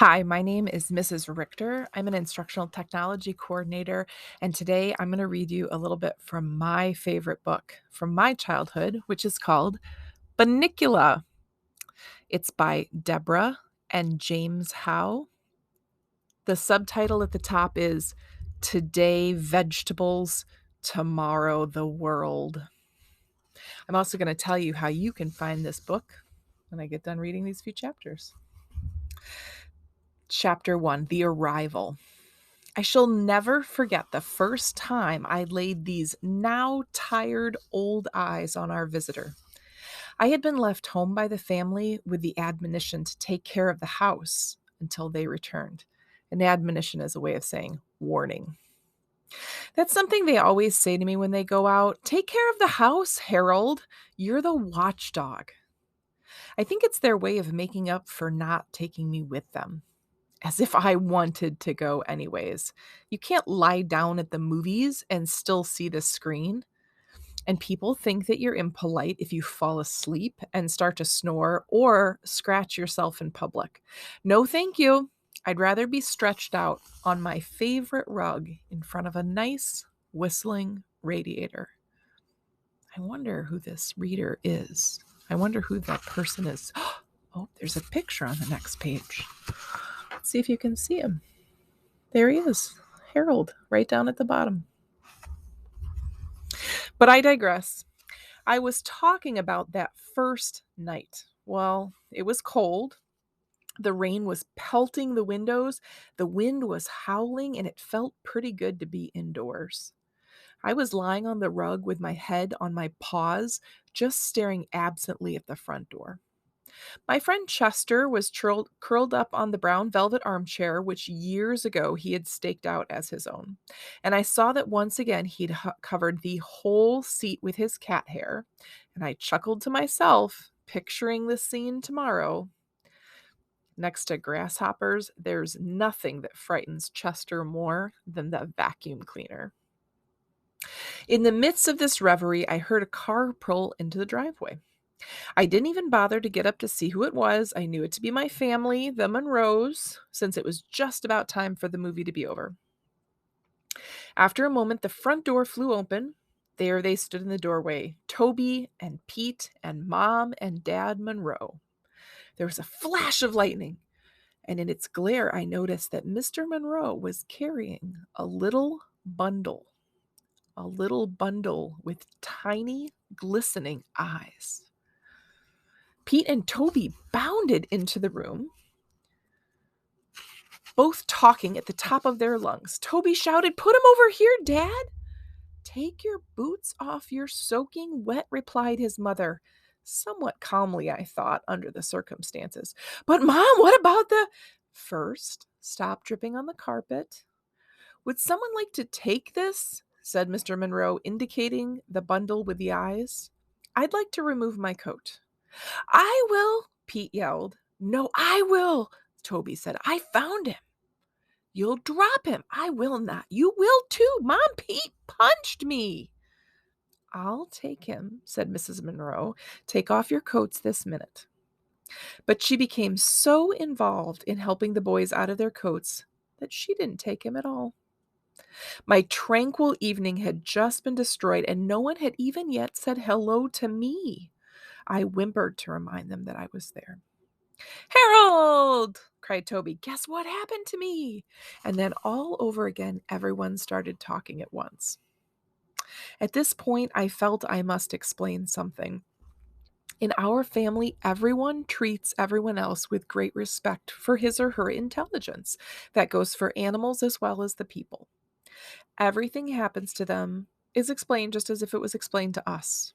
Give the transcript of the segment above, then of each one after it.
Hi, my name is Mrs. Richter. I'm an instructional technology coordinator, and today I'm going to read you a little bit from my favorite book from my childhood, which is called Bunnicula. It's by Deborah and James Howe. The subtitle at the top is Today Vegetables, Tomorrow the World. I'm also going to tell you how you can find this book when I get done reading these few chapters. Chapter 1, The Arrival. I shall never forget the first time I laid these now tired old eyes on our visitor. I had been left home by the family with the admonition to take care of the house until they returned. An admonition is a way of saying warning. That's something they always say to me when they go out. Take care of the house, Harold. You're the watchdog. I think it's their way of making up for not taking me with them. As if I wanted to go anyways. You can't lie down at the movies and still see the screen. And people think that you're impolite if you fall asleep and start to snore or scratch yourself in public. No, thank you. I'd rather be stretched out on my favorite rug in front of a nice whistling radiator. I wonder who this reader is. I wonder who that person is. Oh, there's a picture on the next page. Let's see if you can see him. There he is, Harold, right down at the bottom. But I digress. I was talking about that first night. Well, it was cold. The rain was pelting the windows. The wind was howling, and it felt pretty good to be indoors. I was lying on the rug with my head on my paws, just staring absently at the front door. My friend Chester was curled up on the brown velvet armchair, which years ago he had staked out as his own. And I saw that once again he'd covered the whole seat with his cat hair. And I chuckled to myself, picturing the scene tomorrow. Next to grasshoppers, there's nothing that frightens Chester more than the vacuum cleaner. In the midst of this reverie, I heard a car pull into the driveway. I didn't even bother to get up to see who it was. I knew it to be my family, the Monroes, since it was just about time for the movie to be over. After a moment, the front door flew open. There they stood in the doorway, Toby and Pete and Mom and Dad Monroe. There was a flash of lightning, and in its glare, I noticed that Mr. Monroe was carrying a little bundle with tiny, glistening eyes. Pete and Toby bounded into the room, both talking at the top of their lungs. Toby shouted, "Put him over here, Dad!" "Take your boots off, you're soaking wet," replied his mother. Somewhat calmly, I thought, under the circumstances. "But Mom, what about the—" "First, stop dripping on the carpet. Would someone like to take this?" said Mr. Monroe, indicating the bundle with the eyes. "I'd like to remove my coat." "I will," Pete yelled. "No, I will," Toby said. "I found him." "You'll drop him." "I will not." "You will too. Mom, Pete punched me." "I'll take him," said Mrs. Monroe. "Take off your coats this minute." But she became so involved in helping the boys out of their coats that she didn't take him at all. My tranquil evening had just been destroyed, and no one had even yet said hello to me. I whimpered to remind them that I was there. "Harold!" cried Toby. "Guess what happened to me?" And then all over again, everyone started talking at once. At this point, I felt I must explain something. In our family, everyone treats everyone else with great respect for his or her intelligence. That goes for animals as well as the people. Everything happens to them is explained just as if it was explained to us.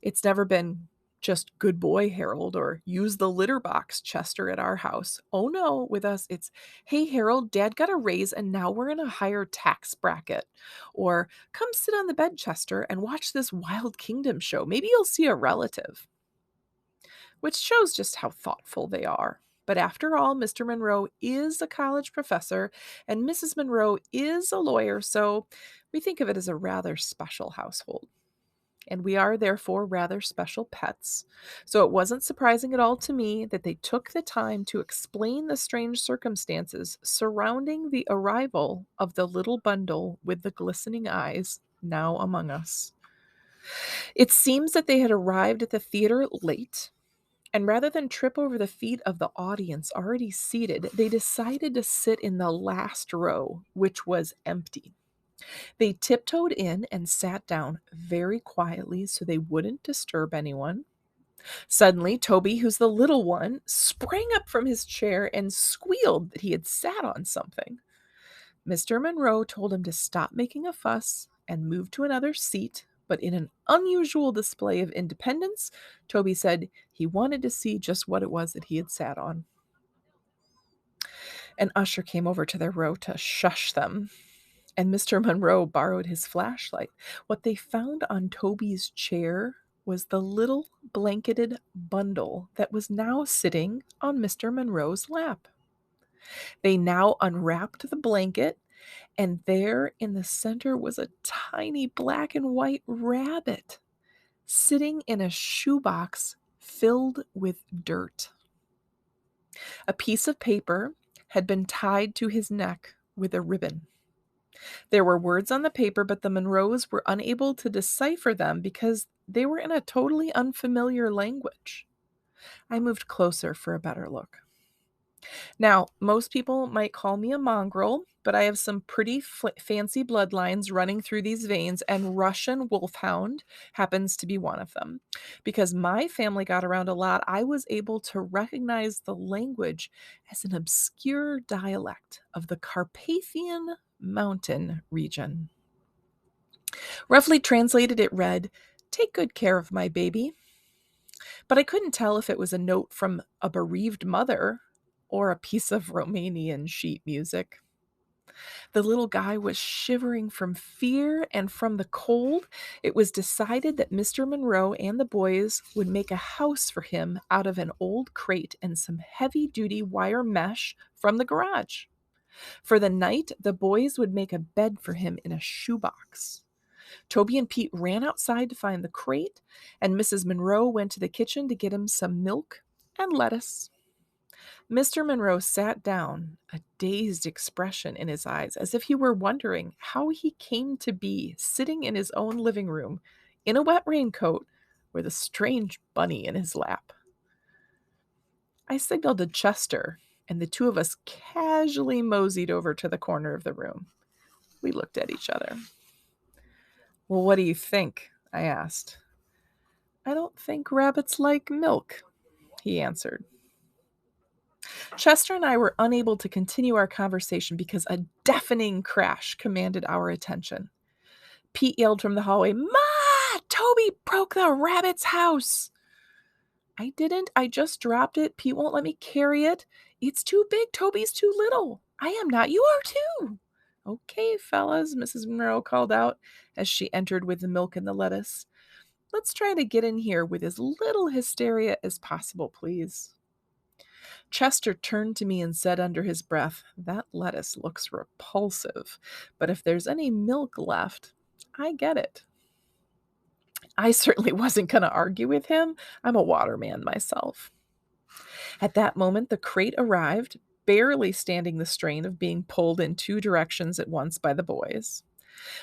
It's never been just "good boy, Harold," or "use the litter box, Chester," at our house. Oh no, with us it's "hey, Harold, Dad got a raise and now we're in a higher tax bracket." Or "come sit on the bed, Chester, and watch this Wild Kingdom show. Maybe you'll see a relative." Which shows just how thoughtful they are. But after all, Mr. Monroe is a college professor and Mrs. Monroe is a lawyer, so we think of it as a rather special household. and we are therefore rather special pets. So it wasn't surprising at all to me that they took the time to explain the strange circumstances surrounding the arrival of the little bundle with the glistening eyes now among us. It seems that they had arrived at the theater late, and rather than trip over the feet of the audience already seated, they decided to sit in the last row, which was empty. They tiptoed in and sat down very quietly so they wouldn't disturb anyone. Suddenly, Toby, who's the little one, sprang up from his chair and squealed that he had sat on something. Mr. Monroe told him to stop making a fuss and move to another seat, but in an unusual display of independence, Toby said he wanted to see just what it was that he had sat on. An usher came over to their row to shush them, and Mr. Monroe borrowed his flashlight. What they found on Toby's chair was the little blanketed bundle that was now sitting on Mr. Monroe's lap. They now unwrapped the blanket, and there in the center was a tiny black and white rabbit sitting in a shoebox filled with dirt. A piece of paper had been tied to his neck with a ribbon. There were words on the paper, but the Monroes were unable to decipher them because they were in a totally unfamiliar language. I moved closer for a better look. Now, most people might call me a mongrel, but I have some pretty fancy bloodlines running through these veins, and Russian wolfhound happens to be one of them. Because my family got around a lot, I was able to recognize the language as an obscure dialect of the Carpathian mountain region. Roughly translated, it read, "Take good care of my baby." But I couldn't tell if it was a note from a bereaved mother or a piece of Romanian sheet music. The little guy was shivering from fear and from the cold. It was decided that Mr. Monroe and the boys would make a house for him out of an old crate and some heavy-duty wire mesh from the garage. For the night, the boys would make a bed for him in a shoebox. Toby and Pete ran outside to find the crate, and Mrs. Monroe went to the kitchen to get him some milk and lettuce. Mr. Monroe sat down, a dazed expression in his eyes, as if he were wondering how he came to be sitting in his own living room in a wet raincoat with a strange bunny in his lap. I signaled to Chester, and the two of us casually moseyed over to the corner of the room. We looked at each other. "Well, what do you think?" I asked. "I don't think rabbits like milk," he answered. Chester and I were unable to continue our conversation because a deafening crash commanded our attention. Pete yelled from the hallway, "Ma! Toby broke the rabbit's house!" "I didn't. I just dropped it. Pete won't let me carry it. It's too big. Toby's too little. I am not. You are too." "Okay, fellas," Mrs. Monroe called out as she entered with the milk and the lettuce. "Let's try to get in here with as little hysteria as possible, please." Chester turned to me and said under his breath, "That lettuce looks repulsive, but if there's any milk left, I get it." I certainly wasn't going to argue with him. I'm a waterman myself. At that moment, the crate arrived, barely standing the strain of being pulled in two directions at once by the boys.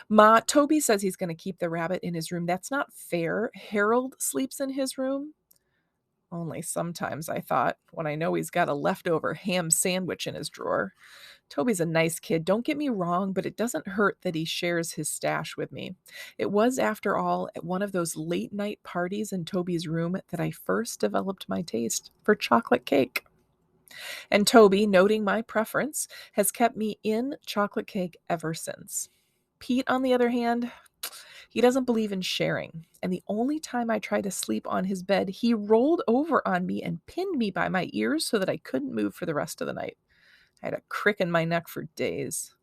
"Ma, Toby says he's going to keep the rabbit in his room. That's not fair. Harold sleeps in his room." Only sometimes, I thought, when I know he's got a leftover ham sandwich in his drawer. Toby's a nice kid, don't get me wrong, but it doesn't hurt that he shares his stash with me. It was, after all, at one of those late-night parties in Toby's room that I first developed my taste for chocolate cake. And Toby, noting my preference, has kept me in chocolate cake ever since. Pete, on the other hand, he doesn't believe in sharing, and the only time I tried to sleep on his bed, he rolled over on me and pinned me by my ears so that I couldn't move for the rest of the night. I had a crick in my neck for days.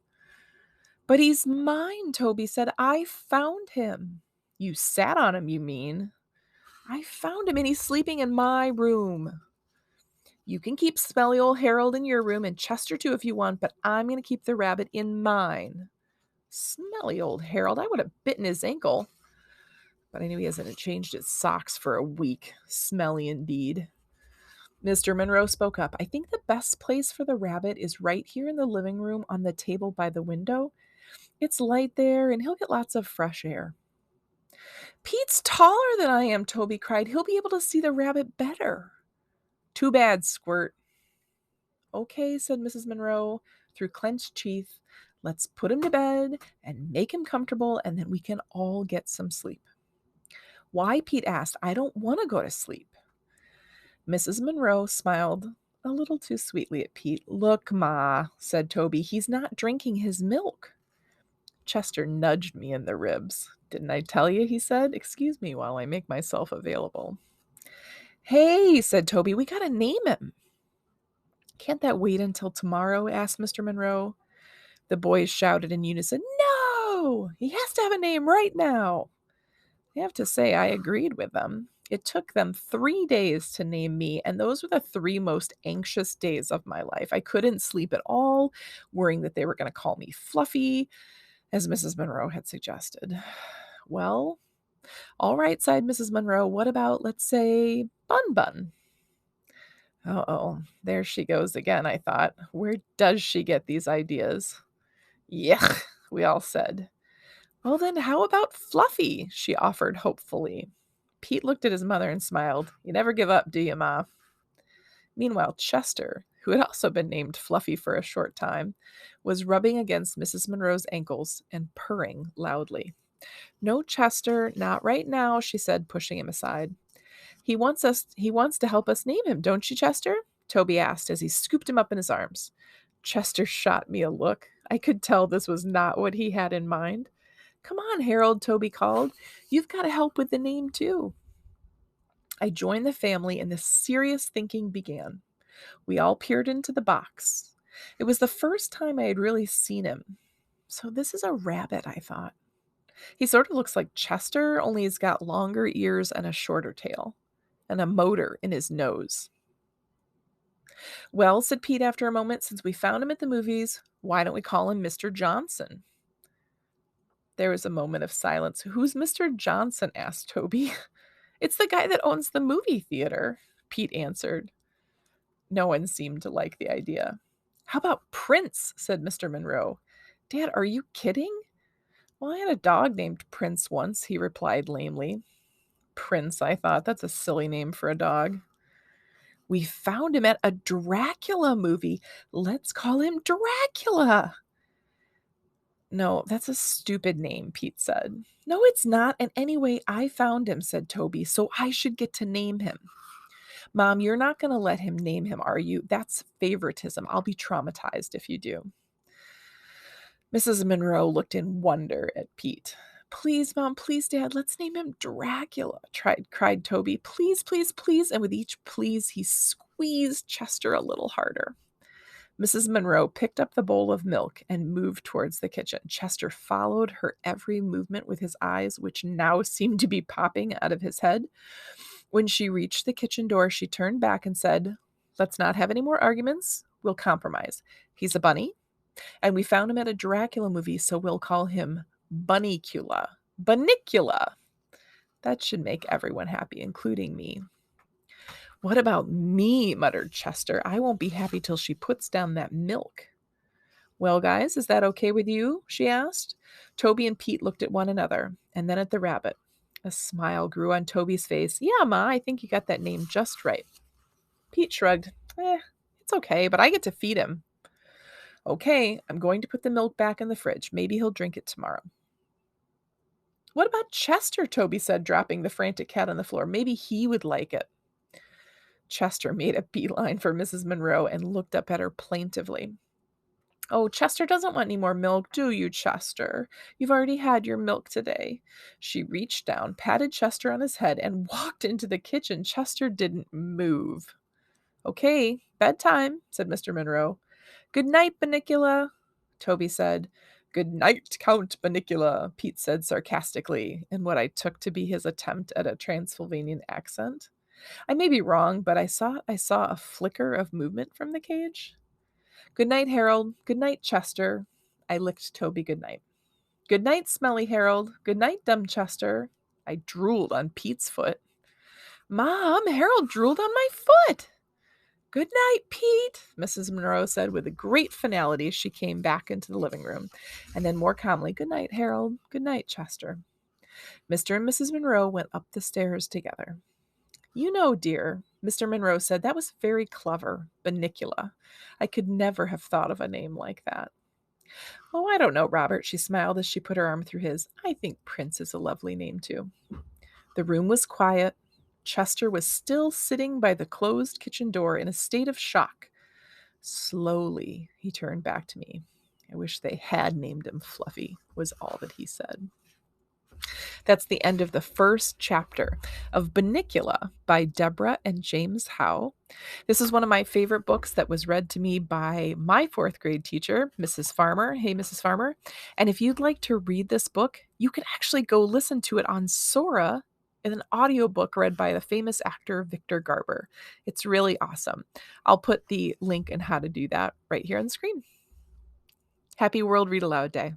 "But he's mine," Toby said. "I found him." "You sat on him, you mean?" "I found him, and he's sleeping in my room." "You can keep smelly old Harold in your room, and Chester too if you want, but I'm going to keep the rabbit in mine." "Smelly old Harold, I would have bitten his ankle." But I knew he hasn't changed his socks for a week. Smelly indeed. Mr. Monroe spoke up. I think the best place for the rabbit is right here in the living room on the table by the window. It's light there, and he'll get lots of fresh air. Pete's taller than I am, Toby cried. He'll be able to see the rabbit better. Too bad, Squirt. Okay, said Mrs. Monroe through clenched teeth. Let's put him to bed and make him comfortable, and then we can all get some sleep. Why? Pete asked. I don't want to go to sleep. Mrs. Monroe smiled a little too sweetly at Pete. Look, Ma, said Toby, he's not drinking his milk. Chester nudged me in the ribs. Didn't I tell you, he said. Excuse me while I make myself available. Hey, said Toby, we gotta name him. Can't that wait until tomorrow? Asked Mr. Monroe. The boys shouted in unison, No! He has to have a name right now. I have to say I agreed with them. It took them 3 days to name me, and those were the 3 most anxious days of my life. I couldn't sleep at all, worrying that they were going to call me Fluffy, as Mrs. Monroe had suggested. Well, all right, sighed Mrs. Monroe. What about, let's say, Bun Bun? Uh-oh, there she goes again, I thought. Where does she get these ideas? Yuck, we all said. Well, then how about Fluffy? She offered hopefully. Pete looked at his mother and smiled. You never give up, do you, Ma? Meanwhile, Chester, who had also been named Fluffy for a short time, was rubbing against Mrs. Monroe's ankles and purring loudly. No, Chester, not right now, she said, pushing him aside. He wants to help us name him, don't you, Chester? Toby asked as he scooped him up in his arms. Chester shot me a look. I could tell this was not what he had in mind. Come on, Harold, Toby called. You've got to help with the name, too. I joined the family, and the serious thinking began. We all peered into the box. It was the first time I had really seen him. So this is a rabbit, I thought. He sort of looks like Chester, only he's got longer ears and a shorter tail, and a motor in his nose. Well, said Pete after a moment, since we found him at the movies, why don't we call him Mr. Johnson? There was a moment of silence. Who's Mr. Johnson? Asked Toby. It's the guy that owns the movie theater, Pete answered. No one seemed to like the idea. How about Prince? Said Mr. Monroe. Dad, are you kidding? Well, I had a dog named Prince once, he replied lamely. Prince, I thought. That's a silly name for a dog. We found him at a Dracula movie. Let's call him Dracula. No, that's a stupid name, Pete said. No, it's not. And anyway, I found him, said Toby, so I should get to name him. Mom, you're not going to let him name him, are you? That's favoritism. I'll be traumatized if you do. Mrs. Monroe looked in wonder at Pete. Please, Mom, please, Dad, let's name him Dracula, cried Toby. Please, please, please. And with each please, he squeezed Chester a little harder. Mrs. Monroe picked up the bowl of milk and moved towards the kitchen. Chester followed her every movement with his eyes, which now seemed to be popping out of his head. When she reached the kitchen door, she turned back and said, Let's not have any more arguments. We'll compromise. He's a bunny, and we found him at a Dracula movie, so we'll call him Bunnicula. Bunnicula. That should make everyone happy, including me. What about me? Muttered Chester. I won't be happy till she puts down that milk. Well, guys, is that okay with you? She asked. Toby and Pete looked at one another, and then at the rabbit. A smile grew on Toby's face. Yeah, Ma, I think you got that name just right. Pete shrugged. It's okay, but I get to feed him. Okay, I'm going to put the milk back in the fridge. Maybe he'll drink it tomorrow. What about Chester? Toby said, dropping the frantic cat on the floor. Maybe he would like it. Chester made a beeline for Mrs. Monroe and looked up at her plaintively. Oh, Chester doesn't want any more milk, do you, Chester? You've already had your milk today. She reached down, patted Chester on his head, and walked into the kitchen. Chester didn't move. Okay, bedtime, said Mr. Monroe. Good night, Bunnicula, Toby said. Good night, Count Bunnicula, Pete said sarcastically, in what I took to be his attempt at a Transylvanian accent. I may be wrong, but I saw a flicker of movement from the cage. Good night, Harold. Good night, Chester. I licked Toby good night. Good night, Smelly Harold. Good night, Dumb Chester. I drooled on Pete's foot. Mom, Harold drooled on my foot. Good night, Pete, Mrs. Monroe said with a great finality as she came back into the living room. And then more calmly, good night, Harold. Good night, Chester. Mr. and Mrs. Monroe went up the stairs together. You know, dear, Mr. Monroe said, that was very clever. Bunnicula. I could never have thought of a name like that. Oh, I don't know, Robert, she smiled as she put her arm through his. I think Prince is a lovely name, too. The room was quiet. Chester was still sitting by the closed kitchen door in a state of shock. Slowly, he turned back to me. I wish they had named him Fluffy, was all that he said. That's the end of the first chapter of Bunnicula by Deborah and James Howe. This is one of my favorite books that was read to me by my fourth grade teacher, Mrs. Farmer. Hey, Mrs. Farmer. And if you'd like to read this book, you can actually go listen to it on SORA in an audiobook read by the famous actor Victor Garber. It's really awesome. I'll put the link and how to do that right here on the screen. Happy World Read Aloud Day.